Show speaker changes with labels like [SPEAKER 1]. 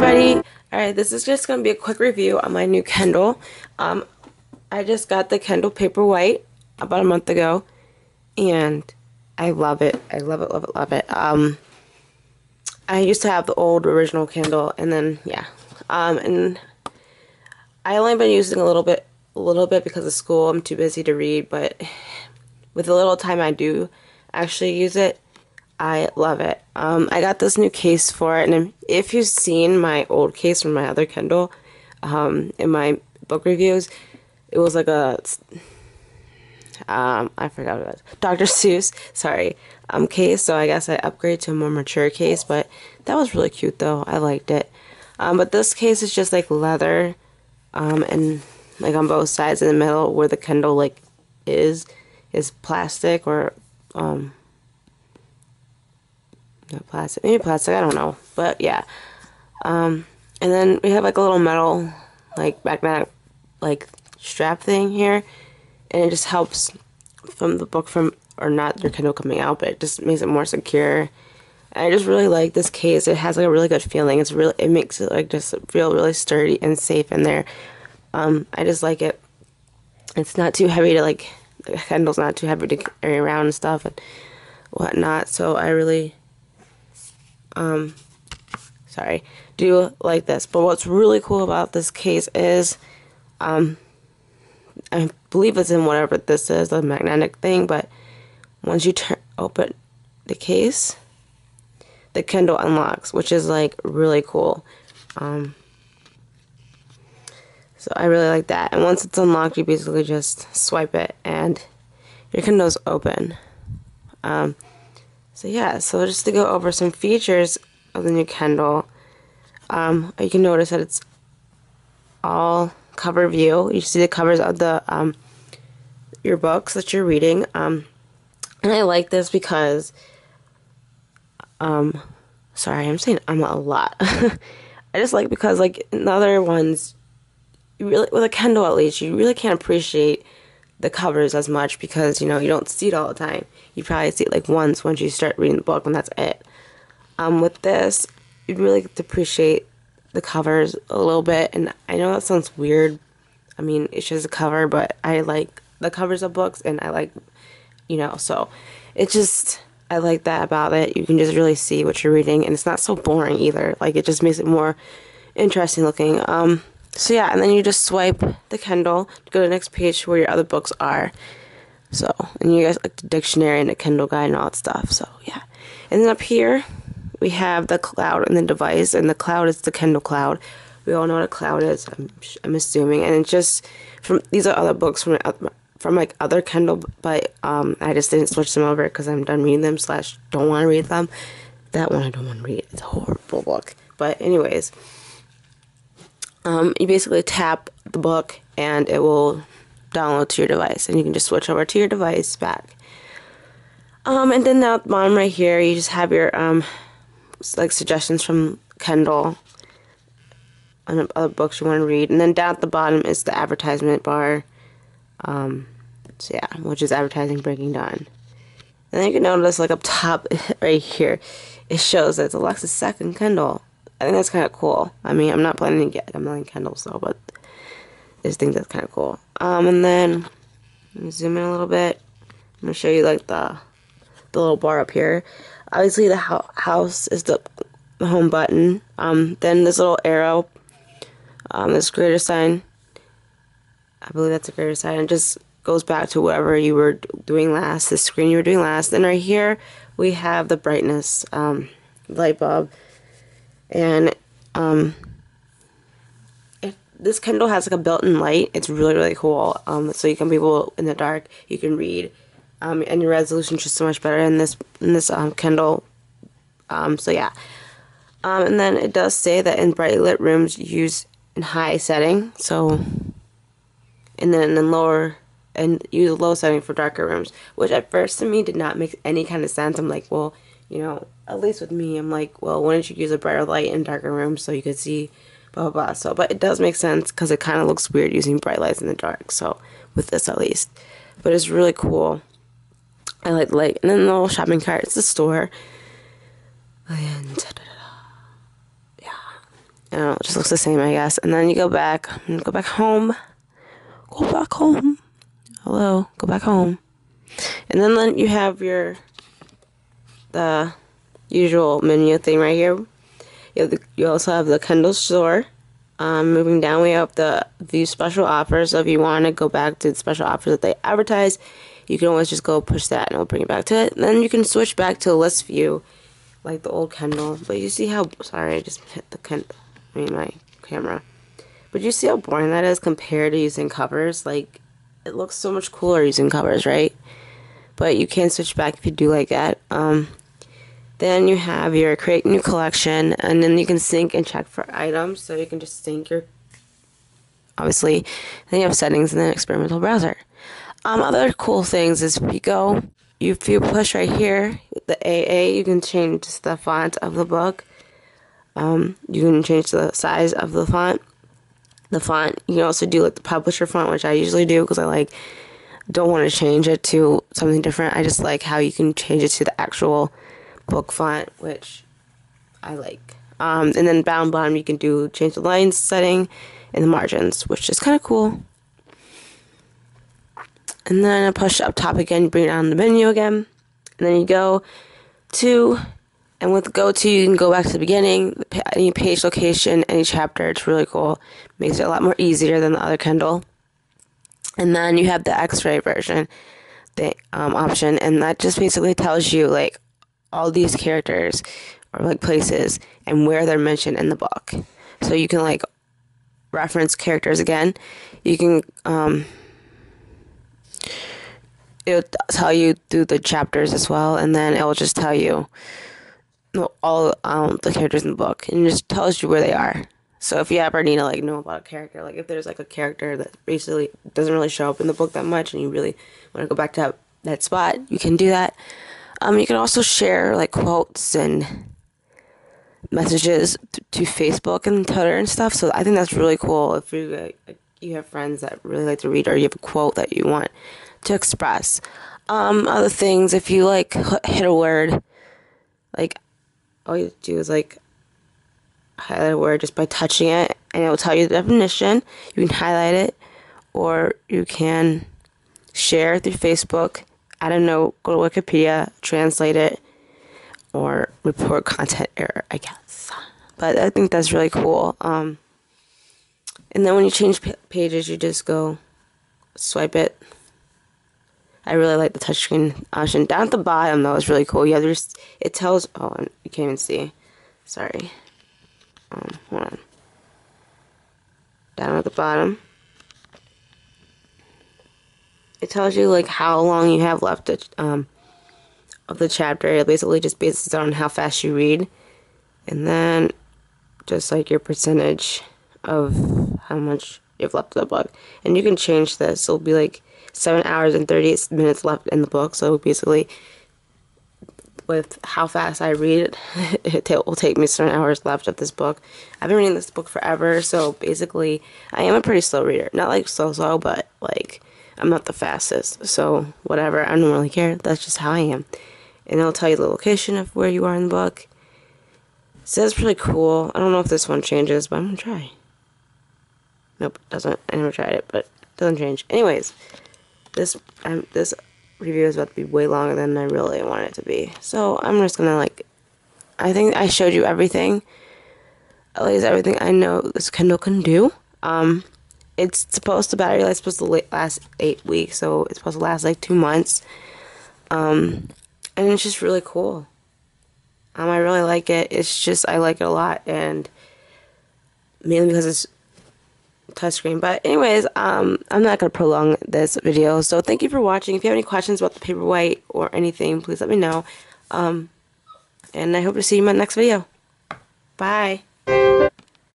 [SPEAKER 1] everybody. Alright, this is just going to be a quick review on my new Kindle. I just got the Kindle Paperwhite about a month ago, and I love it. I love it, love it, love it. I used to have the old original Kindle, and then, yeah. And I only been using a little bit because of school. I'm too busy to read, but with the little time I do actually use it, I love it. I got this new case for it, and if you've seen my old case from my other Kindle, in my book reviews, it was like a, I forgot what it was, Dr. Seuss, sorry, case, so I guess I upgraded to a more mature case, but that was really cute though, I liked it. But this case is just like leather, and like on both sides, in the middle where the Kindle like is plastic or, not plastic, maybe plastic, I don't know, but yeah. And then we have like a little metal, like magnetic, like strap thing here, and it just helps from the book or not your Kindle coming out, but it just makes it more secure. And I just really like this case. It has like a really good feeling. It makes it like just feel really sturdy and safe in there. I just like it. It's not too heavy to like, the Kindle's not too heavy to carry around and stuff and whatnot, so I really do like this. But what's really cool about this case is, I believe it's in whatever this is, the magnetic thing, but once you open the case, the Kindle unlocks, which is like really cool. So I really like that. And once it's unlocked, you basically just swipe it and your Kindle's open. So yeah, so just to go over some features of the new Kindle, you can notice that it's all cover view. You see the covers of the your books that you're reading. And I like this because, sorry, I'm saying a lot. I just like because like in the other ones, you really, with a Kindle at least, you really can't appreciate the covers as much because, you know, you don't see it all the time. You probably see it like once you start reading the book, and that's it. With this, you'd really get to appreciate the covers a little bit, and I know that sounds weird. I mean, it's just a cover, but I like the covers of books, and I like, you know, so it's just, I like that about it. You can just really see what you're reading, and it's not so boring either. Like, it just makes it more interesting looking. So yeah, and then you just swipe the Kindle to go to the next page where your other books are. So, and you guys like the dictionary and the Kindle guide and all that stuff. So yeah, and then up here we have the cloud and the device, and the cloud is the Kindle cloud. We all know what a cloud is, I'm assuming, and it's just from, these are other books from like other Kindle, but I just didn't switch them over because I'm done reading them / don't want to read them. That one I don't want to read. It's a horrible book. But anyways, you basically tap the book and it will download to your device, and you can just switch over to your device back. And then now at the bottom right here, you just have your like suggestions from Kindle on other books you want to read, and then down at the bottom is the advertisement bar. So yeah, which is advertising breaking down. And then you can notice like up top right here, it shows that it's Alexis' second Kindle. I think that's kind of cool. I mean, I'm not planning to get a million Kindles though, but I just think that's kind of cool. And then let me zoom in a little bit. I'm gonna show you like the little bar up here. Obviously, the house is the home button. Then this little arrow, this greater sign. I believe that's a greater sign. It just goes back to whatever you were doing last, the screen you were doing last. Then right here we have the brightness light bulb. And this Kindle has like a built-in light. It's really, really cool. So you can be able, in the dark, you can read. And your resolution is just so much better in this Kindle. So yeah. And then it does say that in brightly lit rooms, use in high setting. So, and then in lower, and use a low setting for darker rooms. Which at first to me did not make any kind of sense. I'm like, well, you know, at least with me, I'm like, well, why don't you use a brighter light in darker rooms so you could see blah, blah, blah. So, but it does make sense because it kind of looks weird using bright lights in the dark. So, with this at least. But it's really cool. I like the light. And then the little shopping cart. It's the store. And, yeah. I don't know, it just looks the same, I guess. And then you go back home. Go back home. Hello, go back home. And then you have the usual menu thing right here. You also have the Kindle store. Moving down, we have the view special offers. So if you want to go back to the special offers that they advertise, you can always just go push that and it'll bring you back to it. And then you can switch back to list view, like the old Kindle. But you see how, sorry, I just hit my camera. But you see how boring that is compared to using covers? Like, it looks so much cooler using covers, right? But you can switch back if you do like that. Then you have your create new collection, and then you can sync and check for items. So you can just sync your, obviously. Then you have settings and then experimental browser. Other cool things is if you push right here, the AA, you can change the font of the book. You can change the size of the font. You can also do like the publisher font, which I usually do because I don't want to change it to something different. I just like how you can change it to the actual book font, which I like. And then bottom you can change the lines setting and the margins, which is kind of cool. And then I push up top again, you bring it down the menu again, and then you go to, and with go to you can go back to the beginning, any page location, any chapter. It's really cool. Makes it a lot more easier than the other Kindle. And then you have the X-ray version, the option, and that just basically tells you like all these characters or like places and where they're mentioned in the book. So you can like reference characters again. You can it'll tell you through the chapters as well, and then it will just tell you all the characters in the book, and it just tells you where they are. So if you ever need to like know about a character, like if there's like a character that basically doesn't really show up in the book that much, and you really want to go back to that spot, you can do that. You can also share like quotes and messages to Facebook and Twitter and stuff. So I think that's really cool if you have friends that really like to read, or you have a quote that you want to express. Other things, if you like hit a word, like all you do is like highlight a word just by touching it, and it will tell you the definition. You can highlight it, or you can share through Facebook, add a note, go to Wikipedia, translate it, or report content error, I guess. But I think that's really cool. And then when you change pages, you just go swipe it. I really like the touchscreen option. Down at the bottom, though, is really cool. Yeah, it tells. Oh, you can't even see. Sorry. Hold on. Down at the bottom, it tells you like how long you have left of the chapter. It basically just bases on how fast you read, and then just like your percentage of how much you've left of the book. And you can change this. It'll be like 7 hours and 38 minutes left in the book. So basically, with how fast I read it, it will take me 7 hours left of this book. I've been reading this book forever, so basically, I am a pretty slow reader. Not like slow, but like I'm not the fastest. So whatever, I don't really care. That's just how I am. And it'll tell you the location of where you are in the book. So that's pretty cool. I don't know if this one changes, but I'm gonna try. Nope, it doesn't. I never tried it, but it doesn't change. Anyways, this review is about to be way longer than I really want it to be. So I'm just gonna I think I showed you everything. At least everything I know this Kindle can do. The battery life's supposed to last 8 weeks, so it's supposed to last like 2 months. And it's just really cool. I really like it. It's just, I like it a lot, and mainly because it's touchscreen. But anyways, I'm not going to prolong this video, so thank you for watching. If you have any questions about the Paperwhite or anything, please let me know. And I hope to see you in my next video. Bye.